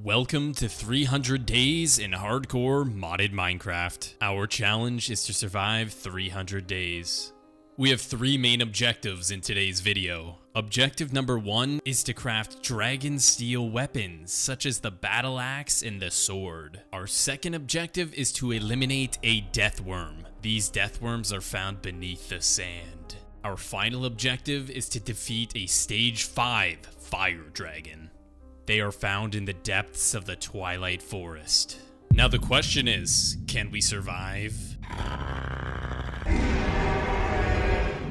Welcome to 300 Days in Hardcore Modded Minecraft. Our challenge is to survive 300 days. We have three main objectives in today's video. Objective number 1 is to craft dragonsteel weapons, such as the battle axe and the sword. Our second objective is to eliminate a deathworm. These deathworms are found beneath the sand. Our final objective is to defeat a stage 5 fire dragon. They are found in the depths of the Twilight Forest. Now the question is, can we survive?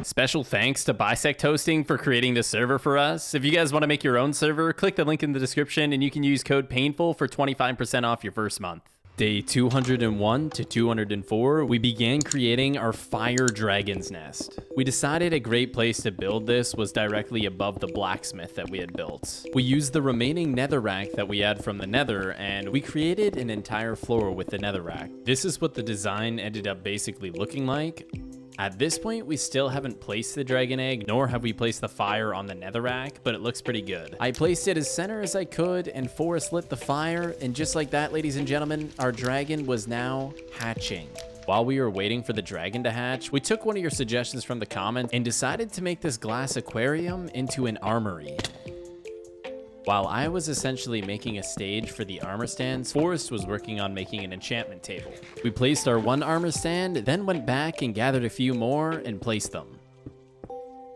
Special thanks to Bisect Hosting for creating this server for us. If you guys want to make your own server, click the link in the description and you can use code PAINFUL for 25% off your first month. Day 201 to 204, we began creating our fire dragon's nest. We decided a great place to build this was directly above the blacksmith that we had built. We used the remaining netherrack that we had from the nether, and we created an entire floor with the netherrack. This is what the design ended up basically looking like. At this point, we still haven't placed the dragon egg, nor have we placed the fire on the netherrack, but it looks pretty good. I placed it as center as I could, and Forrest lit the fire, and just like that, ladies and gentlemen, our dragon was now hatching. While we were waiting for the dragon to hatch, we took one of your suggestions from the comments and decided to make this glass aquarium into an armory. While I was essentially making a stage for the armor stands, Forrest was working on making an enchantment table. We placed our one armor stand, then went back and gathered a few more and placed them.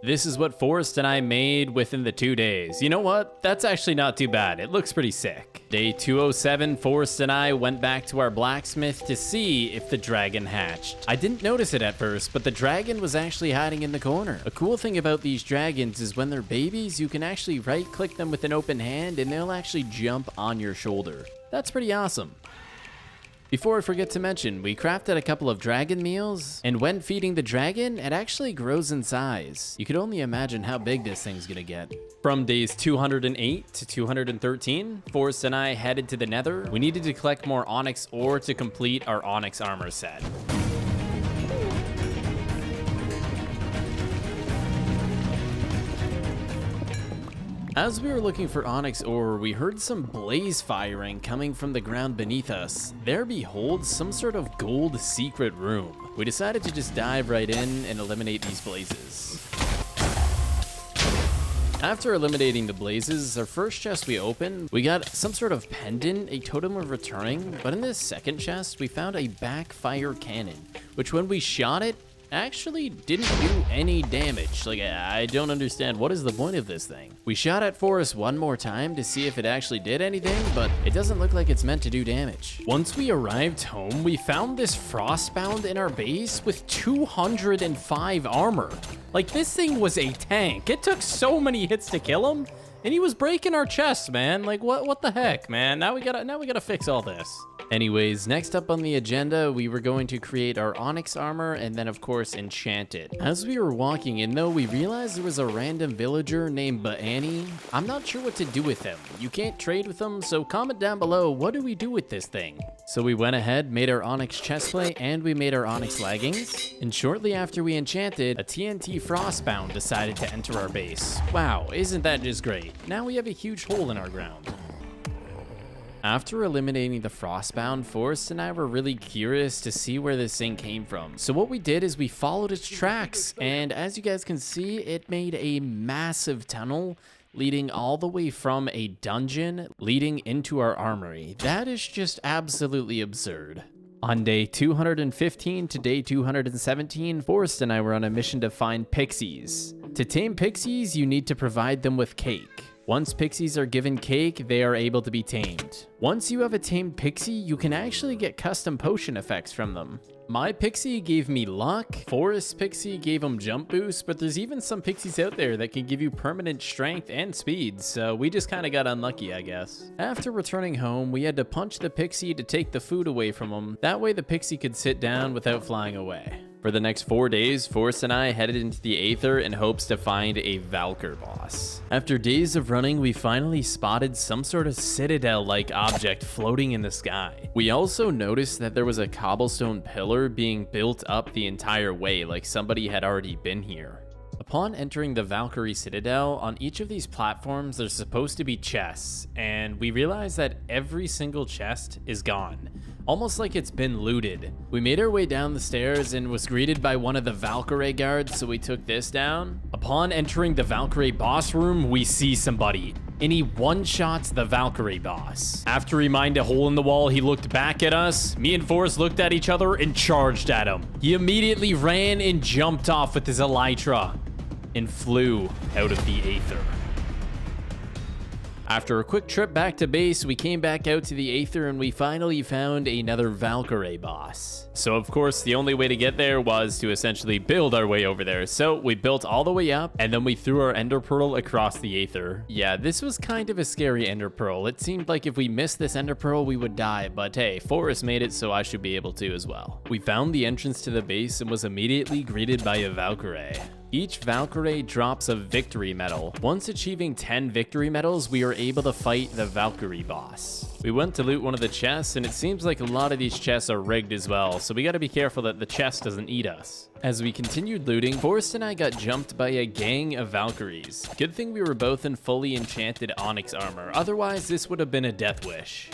This is what Forrest and I made within the 2 days. You know what? That's actually not too bad. It looks pretty sick. Day 207, Forrest and I went back to our blacksmith to see if the dragon hatched. I didn't notice it at first, but the dragon was actually hiding in the corner. A cool thing about these dragons is when they're babies, you can actually right-click them with an open hand and they'll actually jump on your shoulder. That's pretty awesome. Before I forget to mention, we crafted a couple of dragon meals, and when feeding the dragon, it actually grows in size. You could only imagine how big this thing's gonna get. From days 208 to 213, Forrest and I headed to the nether. We needed to collect more onyx ore to complete our onyx armor set. As we were looking for onyx ore, we heard some blaze firing coming from the ground beneath us. There behold, some sort of gold secret room. We decided to just dive right in and eliminate these blazes. After eliminating the blazes, our first chest we opened, we got some sort of pendant, a totem of returning, but in this second chest, we found a backfire cannon, which when we shot it, actually didn't do any damage. Like, I don't understand, what is the point of this thing? We shot at Forrest one more time to see if it actually did anything, but it doesn't look like it's meant to do damage. Once we arrived home, we found this frostbound in our base with 205 armor. Like, this thing was a tank. It took so many hits to kill him, and he was breaking our chests, man. Like, what the heck, man? Now we gotta fix all this. Anyways, next up on the agenda, we were going to create our onyx armor and then of course enchant it. As we were walking in though, we realized there was a random villager named Baani. I'm not sure what to do with him. You can't trade with him, so comment down below, what do we do with this thing? So we went ahead, made our onyx chestplate, and we made our onyx leggings. And shortly after we enchanted, a TNT frostbound decided to enter our base. Wow, isn't that just great? Now we have a huge hole in our ground. After eliminating the frostbound, Forrest and I were really curious to see where this thing came from. So what we did is we followed its tracks, and as you guys can see, it made a massive tunnel leading all the way from a dungeon leading into our armory. That is just absolutely absurd. On day 215 to day 217, Forrest and I were on a mission to find pixies. To tame pixies, you need to provide them with cake. Once pixies are given cake, they are able to be tamed. Once you have a tamed pixie, you can actually get custom potion effects from them. My pixie gave me luck, Forrest's pixie gave him jump boost, but there's even some pixies out there that can give you permanent strength and speed, so we just kind of got unlucky, I guess. After returning home, we had to punch the pixie to take the food away from him. That way the pixie could sit down without flying away. For the next 4 days, Forrest and I headed into the Aether in hopes to find a Valkyr boss. After days of running, we finally spotted some sort of citadel-like object floating in the sky. We also noticed that there was a cobblestone pillar being built up the entire way, like somebody had already been here. Upon entering the Valkyrie Citadel, on each of these platforms there's supposed to be chests, and we realized that every single chest is gone, almost like it's been looted. We made our way down the stairs and was greeted by one of the Valkyrie guards, so we took this down. Upon entering the Valkyrie boss room, we see somebody, and he one-shots the Valkyrie boss. After he mined a hole in the wall, he looked back at us. Me and Forrest looked at each other and charged at him. He immediately ran and jumped off with his elytra and flew out of the aether. After a quick trip back to base, we came back out to the aether and we finally found another Valkyrie boss. So of course, the only way to get there was to essentially build our way over there. So we built all the way up and then we threw our ender pearl across the aether. Yeah, this was kind of a scary ender pearl. It seemed like if we missed this ender pearl, we would die, but hey, Forrest made it, so I should be able to as well. We found the entrance to the base and was immediately greeted by a Valkyrie. Each Valkyrie drops a victory medal. Once achieving 10 victory medals, we are able to fight the Valkyrie boss. We went to loot one of the chests, and it seems like a lot of these chests are rigged as well, so we gotta be careful that the chest doesn't eat us. As we continued looting, Forrest and I got jumped by a gang of Valkyries. Good thing we were both in fully enchanted onyx armor, otherwise this would have been a death wish.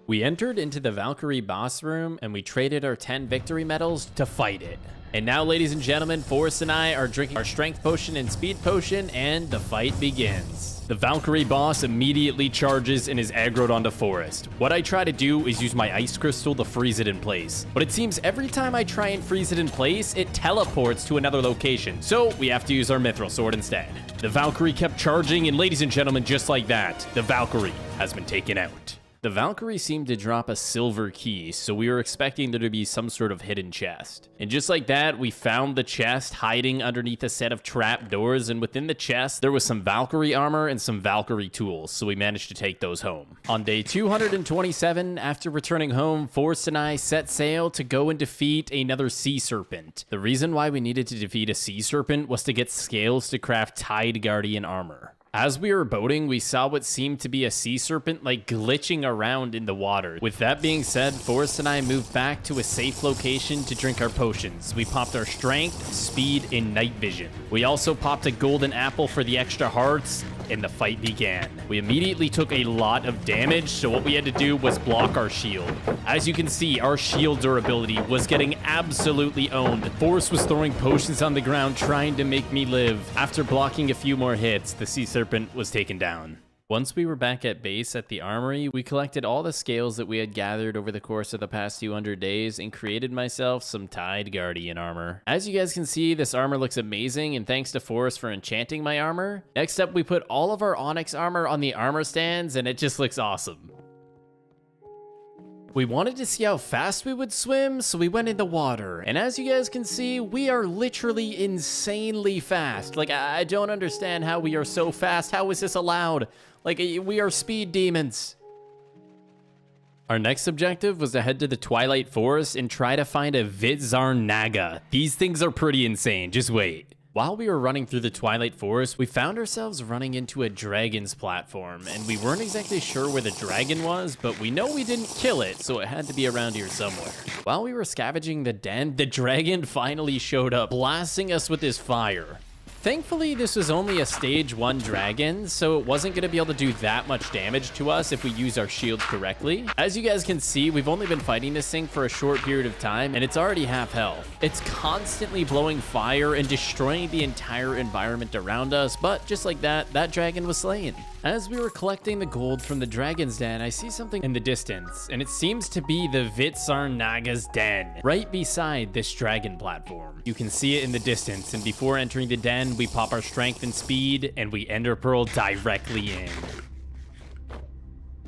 We entered into the Valkyrie boss room, and we traded our 10 victory medals to fight it. And now, ladies and gentlemen, Forrest and I are drinking our strength potion and speed potion, and the fight begins. The Valkyrie boss immediately charges and is aggroed onto Forrest. What I try to do is use my ice crystal to freeze it in place. But it seems every time I try and freeze it in place, it teleports to another location. So we have to use our mithril sword instead. The Valkyrie kept charging, and ladies and gentlemen, just like that, the Valkyrie has been taken out. The Valkyrie seemed to drop a silver key, so we were expecting there to be some sort of hidden chest. And just like that, we found the chest hiding underneath a set of trap doors, and within the chest, there was some Valkyrie armor and some Valkyrie tools, so we managed to take those home. On day 227, after returning home, Forrest and I set sail to go and defeat another sea serpent. The reason why we needed to defeat a sea serpent was to get scales to craft Tide Guardian armor. As we were boating, we saw what seemed to be a sea serpent like glitching around in the water. With that being said, Forrest and I moved back to a safe location to drink our potions. We popped our strength, speed, and night vision. We also popped a golden apple for the extra hearts, and the fight began. We immediately took a lot of damage, so what we had to do was block our shield. As you can see, our shield durability was getting absolutely owned. Forrest was throwing potions on the ground trying to make me live. After blocking a few more hits, the sea serpent was taken down. Once we were back at base at the armory, we collected all the scales that we had gathered over the course of the past 200 days and created myself some Tide Guardian armor. As you guys can see, this armor looks amazing, and thanks to Forrest for enchanting my armor. Next up, we put all of our onyx armor on the armor stands, and it just looks awesome. We wanted to see how fast we would swim, so we went in the water. And as you guys can see, we are literally insanely fast. Like, I don't understand how we are so fast. How is this allowed? Like, we are speed demons. Our next objective was to head to the Twilight Forest and try to find a Vidzarn Naga. These things are pretty insane. Just wait. While we were running through the Twilight Forest, we found ourselves running into a dragon's platform, and we weren't exactly sure where the dragon was, but we know we didn't kill it, so it had to be around here somewhere. While we were scavenging the den, the dragon finally showed up, blasting us with his fire. Thankfully, this was only a stage 1 dragon, so it wasn't going to be able to do that much damage to us if we use our shield correctly. As you guys can see, we've only been fighting this thing for a short period of time, and it's already half health. It's constantly blowing fire and destroying the entire environment around us, but just like that, that dragon was slain. As we were collecting the gold from the dragon's den, I see something in the distance, and it seems to be the Vidzarn Naga's den, right beside this dragon platform. You can see it in the distance, and before entering the den, we pop our strength and speed, and we ender pearl directly in.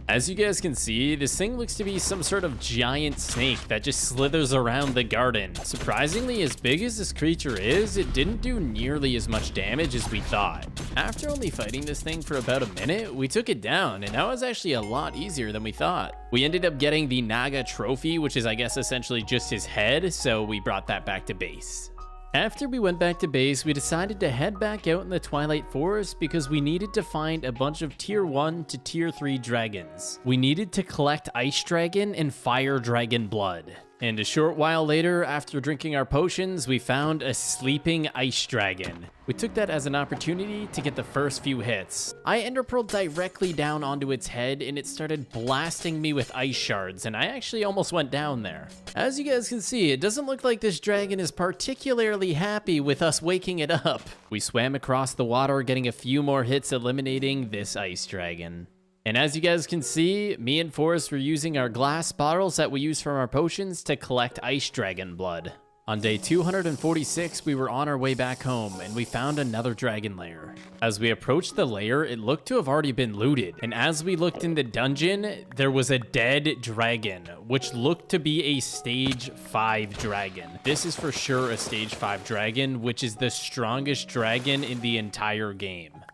As you guys can see, this thing looks to be some sort of giant snake that just slithers around the garden. Surprisingly, as big as this creature is, it didn't do nearly as much damage as we thought. After only fighting this thing for about a minute, we took it down, and that was actually a lot easier than we thought. We ended up getting the Naga trophy, which is I guess essentially just his head, so we brought that back to base. After we went back to base, we decided to head back out in the Twilight Forest because we needed to find a bunch of tier 1 to tier 3 dragons. We needed to collect Ice Dragon and Fire Dragon blood. And a short while later, after drinking our potions, we found a sleeping ice dragon. We took that as an opportunity to get the first few hits. I ender pearled directly down onto its head and it started blasting me with ice shards, and I actually almost went down there. As you guys can see, it doesn't look like this dragon is particularly happy with us waking it up. We swam across the water, getting a few more hits eliminating this ice dragon. And as you guys can see, me and Forrest were using our glass bottles that we use from our potions to collect ice dragon blood. On day 246, we were on our way back home, and we found another dragon lair. As we approached the lair, it looked to have already been looted, and as we looked in the dungeon, there was a dead dragon, which looked to be a stage 5 dragon. This is for sure a stage 5 dragon, which is the strongest dragon in the entire game.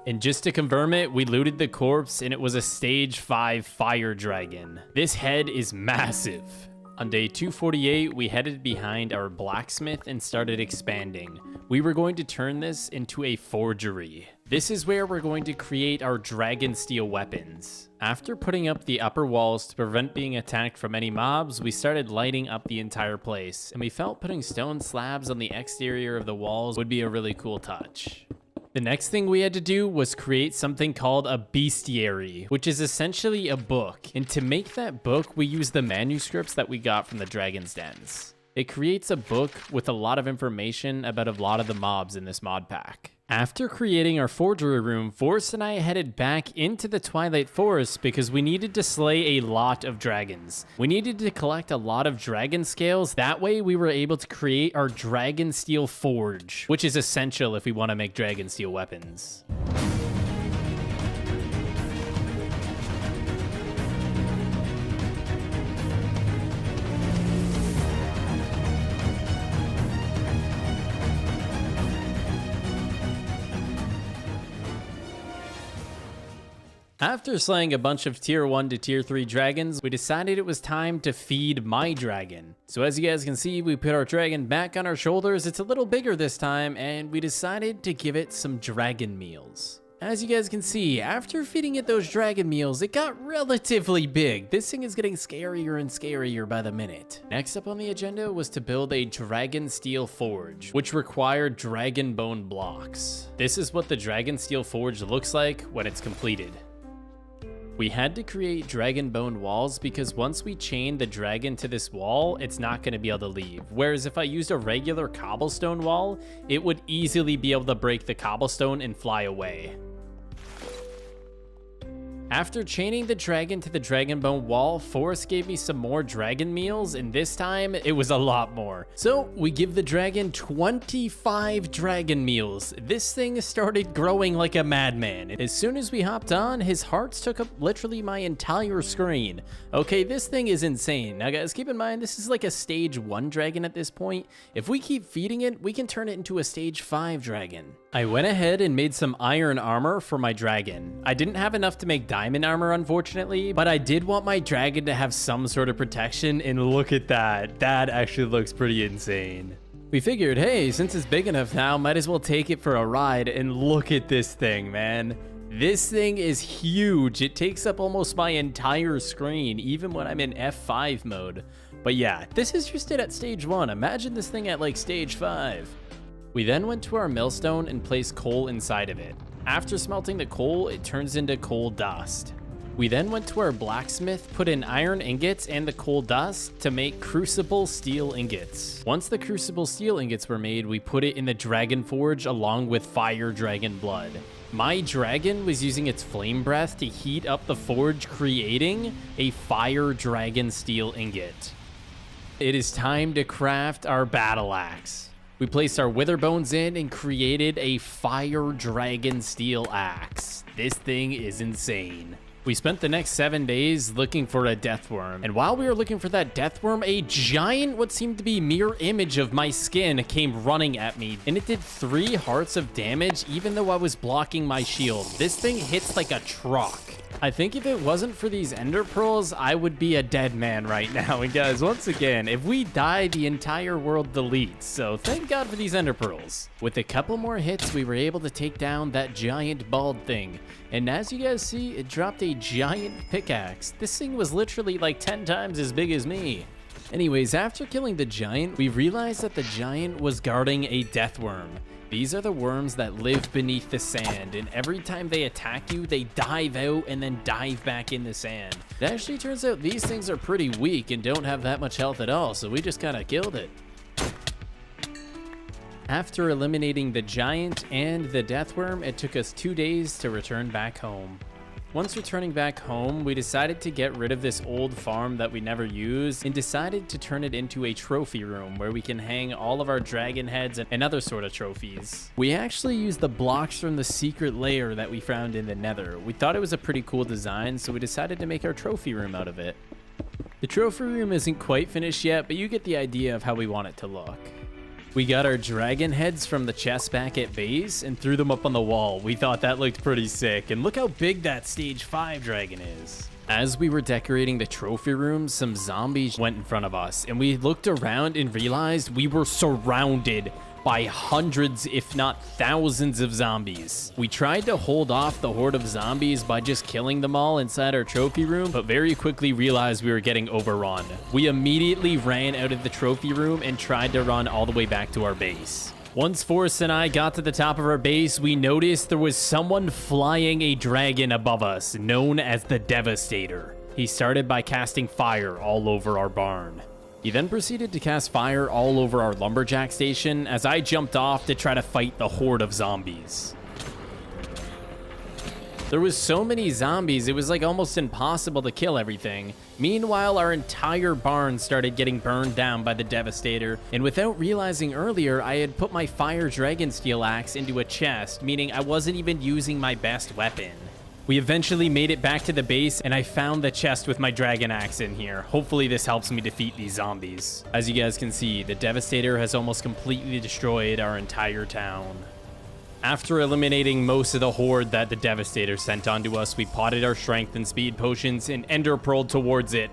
And just to confirm it, we looted the corpse and it was a stage 5 fire dragon. This head is massive. On day 248, we headed behind our blacksmith and started expanding. We were going to turn this into a forgery. This is where we're going to create our dragonsteel weapons. After putting up the upper walls to prevent being attacked from any mobs, we started lighting up the entire place, and we felt putting stone slabs on the exterior of the walls would be a really cool touch. The next thing we had to do was create something called a bestiary, which is essentially a book. And to make that book, we use the manuscripts that we got from the dragon's dens. It creates a book with a lot of information about a lot of the mobs in this mod pack. After creating our forgery room, Forrest and I headed back into the Twilight Forest because we needed to slay a lot of dragons. We needed to collect a lot of dragon scales. That way we were able to create our dragonsteel forge, which is essential if we want to make dragonsteel weapons. After slaying a bunch of tier 1 to tier 3 dragons, we decided it was time to feed my dragon. So as you guys can see, we put our dragon back on our shoulders. It's a little bigger this time, and we decided to give it some dragon meals. As you guys can see, after feeding it those dragon meals, it got relatively big. This thing is getting scarier and scarier by the minute. Next up on the agenda was to build a dragonsteel forge, which required dragon bone blocks. This is what the dragonsteel forge looks like when it's completed. We had to create dragon bone walls because once we chain the dragon to this wall, it's not going to be able to leave. Whereas if I used a regular cobblestone wall, it would easily be able to break the cobblestone and fly away. After chaining the dragon to the dragon bone wall, Forrest gave me some more dragon meals, and this time it was a lot more. So we give the dragon 25 dragon meals. This thing started growing like a madman. As soon as we hopped on, his hearts took up literally my entire screen. Okay, this thing is insane. Now guys, keep in mind, this is like a stage 1 dragon at this point. If we keep feeding it, we can turn it into a stage 5 dragon. I went ahead and made some iron armor for my dragon. I didn't have enough to make diamond armor, unfortunately, but I did want my dragon to have some sort of protection, and look at that. That actually looks pretty insane. We figured, hey, since it's big enough now, might as well take it for a ride, and look at this thing, man. This thing is huge. It takes up almost my entire screen, even when I'm in F5 mode. But yeah, this is just it at stage 1. Imagine this thing at like stage 5. We then went to our millstone and placed coal inside of it. After smelting the coal, it turns into coal dust. We then went to our blacksmith, put in iron ingots and the coal dust to make crucible steel ingots. Once the crucible steel ingots were made, we put it in the dragon forge along with fire dragon blood. My dragon was using its flame breath to heat up the forge, creating a fire dragon steel ingot. It is time to craft our battle axe. We placed our wither bones in and created a fire dragon steel axe. This thing is insane. We spent the next 7 days looking for a Deathworm, and while we were looking for that Deathworm, a giant, what seemed to be mirror image of my skin came running at me, and it did 3 hearts of damage even though I was blocking my shield. This thing hits like a truck. I think if it wasn't for these ender pearls, I would be a dead man right now. And guys, once again, if we die, the entire world deletes. So thank God for these ender pearls. With a couple more hits, we were able to take down that giant bald thing. And as you guys see, it dropped a giant pickaxe. This thing was literally like 10 times as big as me. Anyways, after killing the giant, we realized that the giant was guarding a deathworm. These are the worms that live beneath the sand, and every time they attack you, they dive out and then dive back in the sand. It actually turns out these things are pretty weak and don't have that much health at all, so we just kind of killed it. After eliminating the giant and the deathworm, it took us 2 days to return back home. Once returning back home, we decided to get rid of this old farm that we never used and decided to turn it into a trophy room where we can hang all of our dragon heads and other sort of trophies. We actually used the blocks from the secret lair that we found in the nether. We thought it was a pretty cool design, so we decided to make our trophy room out of it. The trophy room isn't quite finished yet, but you get the idea of how we want it to look. We got our dragon heads from the chest back at base and threw them up on the wall. We thought that looked pretty sick, and look how big that stage 5 dragon is. As we were decorating the trophy room, some zombies went in front of us, and we looked around and realized we were surrounded by hundreds, if not thousands of zombies. We tried to hold off the horde of zombies by just killing them all inside our trophy room, but very quickly realized we were getting overrun. We immediately ran out of the trophy room and tried to run all the way back to our base. Once Forrest and I got to the top of our base, we noticed there was someone flying a dragon above us, known as the Devastator. He started by casting fire all over our barn. He then proceeded to cast fire all over our lumberjack station as I jumped off to try to fight the horde of zombies. There was so many zombies, it was like almost impossible to kill everything. Meanwhile, our entire barn started getting burned down by the Devastator, and without realizing earlier, I had put my fire dragonsteel axe into a chest, meaning I wasn't even using my best weapon. We eventually made it back to the base, and I found the chest with my dragon axe in here. Hopefully this helps me defeat these zombies. As you guys can see, the Devastator has almost completely destroyed our entire town. After eliminating most of the horde that the Devastator sent onto us, we potted our strength and speed potions and ender pearled towards it.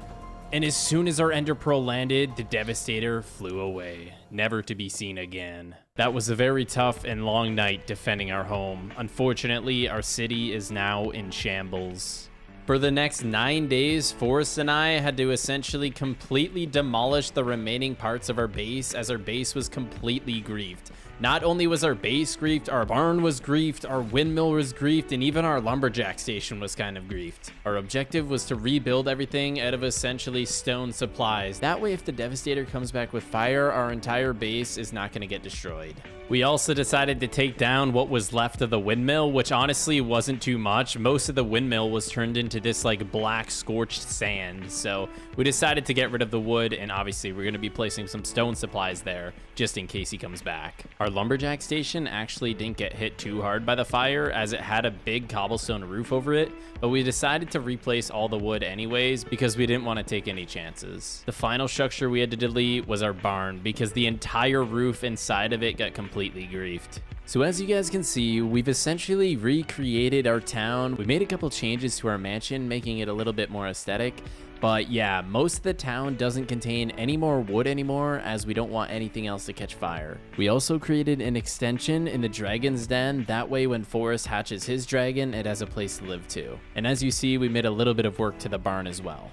And as soon as our ender pearl landed, the Devastator flew away, never to be seen again. That was a very tough and long night defending our home. Unfortunately, our city is now in shambles. For the next 9 days, Forrest and I had to essentially completely demolish the remaining parts of our base as our base was completely griefed. Not only was our base griefed, our barn was griefed, our windmill was griefed, and even our lumberjack station was kind of griefed. Our objective was to rebuild everything out of essentially stone supplies. That way, if the Devastator comes back with fire, our entire base is not going to get destroyed. We also decided to take down what was left of the windmill, which honestly wasn't too much. Most of the windmill was turned into this like black scorched sand. So we decided to get rid of the wood, and obviously we're going to be placing some stone supplies there just in case he comes back. Our lumberjack station actually didn't get hit too hard by the fire as it had a big cobblestone roof over it, but we decided to replace all the wood anyways because we didn't want to take any chances. The final structure we had to delete was our barn because the entire roof inside of it got completely griefed. So as you guys can see, we've essentially recreated our town. We made a couple changes to our mansion, making it a little bit more aesthetic. But yeah, most of the town doesn't contain any more wood anymore as we don't want anything else to catch fire. We also created an extension in the dragon's den. That way when Forrest hatches his dragon, it has a place to live too. And as you see, we made a little bit of work to the barn as well.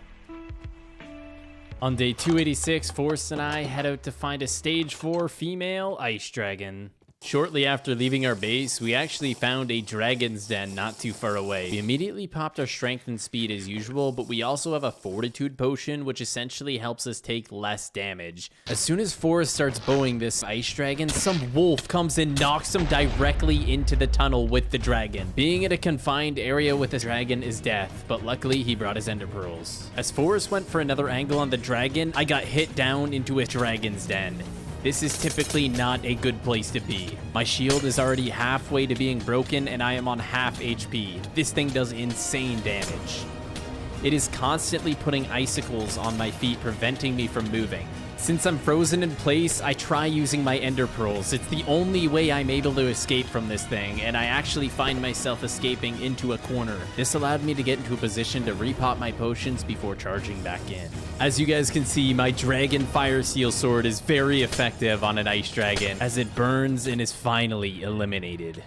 On day 286, Forrest and I head out to find a stage 4 female ice dragon. Shortly after leaving our base, we actually found a dragon's den not too far away. We immediately popped our strength and speed as usual, but we also have a fortitude potion, which essentially helps us take less damage. As soon as Forrest starts bowing this ice dragon, some wolf comes and knocks him directly into the tunnel with the dragon. Being in a confined area with a dragon is death, but luckily he brought his ender pearls. As Forrest went for another angle on the dragon, I got hit down into a dragon's den. This is typically not a good place to be. My shield is already halfway to being broken and I am on half HP. This thing does insane damage. It is constantly putting icicles on my feet, preventing me from moving. Since I'm frozen in place, I try using my ender pearls. It's the only way I'm able to escape from this thing, and I actually find myself escaping into a corner. This allowed me to get into a position to repop my potions before charging back in. As you guys can see, my dragon fire seal sword is very effective on an ice dragon as it burns and is finally eliminated.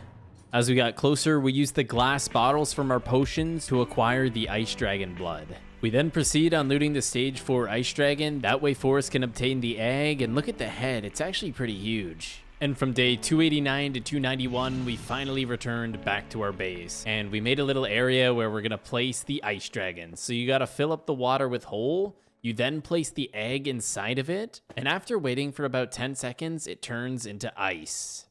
As we got closer, we used the glass bottles from our potions to acquire the ice dragon blood. We then proceed on looting the stage 4 ice dragon. That way Forrest can obtain the egg, and look at the head, it's actually pretty huge. And from day 289 to 291, we finally returned back to our base. And we made a little area where we're gonna place the ice dragon. So you gotta fill up the water with whole, you then place the egg inside of it, and after waiting for about 10 seconds, it turns into ice.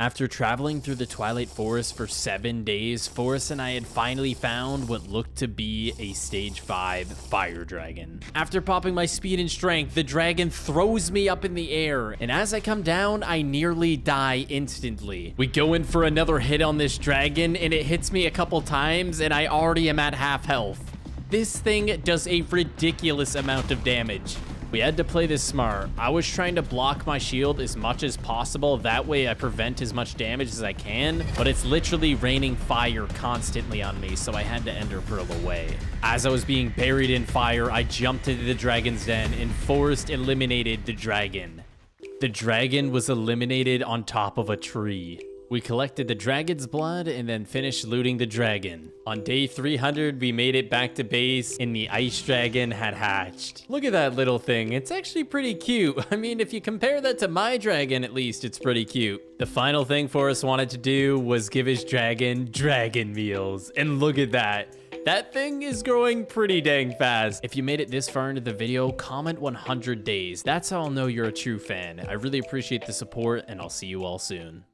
After traveling through the Twilight Forest for 7 days, Forrest and I had finally found what looked to be a stage 5 fire dragon. After popping my speed and strength, the dragon throws me up in the air, and as I come down, I nearly die instantly. We go in for another hit on this dragon, and it hits me a couple times, and I already am at half health. This thing does a ridiculous amount of damage. We had to play this smart. I was trying to block my shield as much as possible. That way I prevent as much damage as I can, but it's literally raining fire constantly on me, so I had to ender pearl away. As I was being buried in fire, I jumped into the dragon's den, and Forrest eliminated the dragon. The dragon was eliminated on top of a tree. We collected the dragon's blood and then finished looting the dragon. On day 300, we made it back to base and the ice dragon had hatched. Look at that little thing. It's actually pretty cute. I mean, if you compare that to my dragon, at least it's pretty cute. The final thing Forrest wanted to do was give his dragon dragon meals. And look at that. That thing is growing pretty dang fast. If you made it this far into the video, comment 100 days. That's how I'll know you're a true fan. I really appreciate the support, and I'll see you all soon.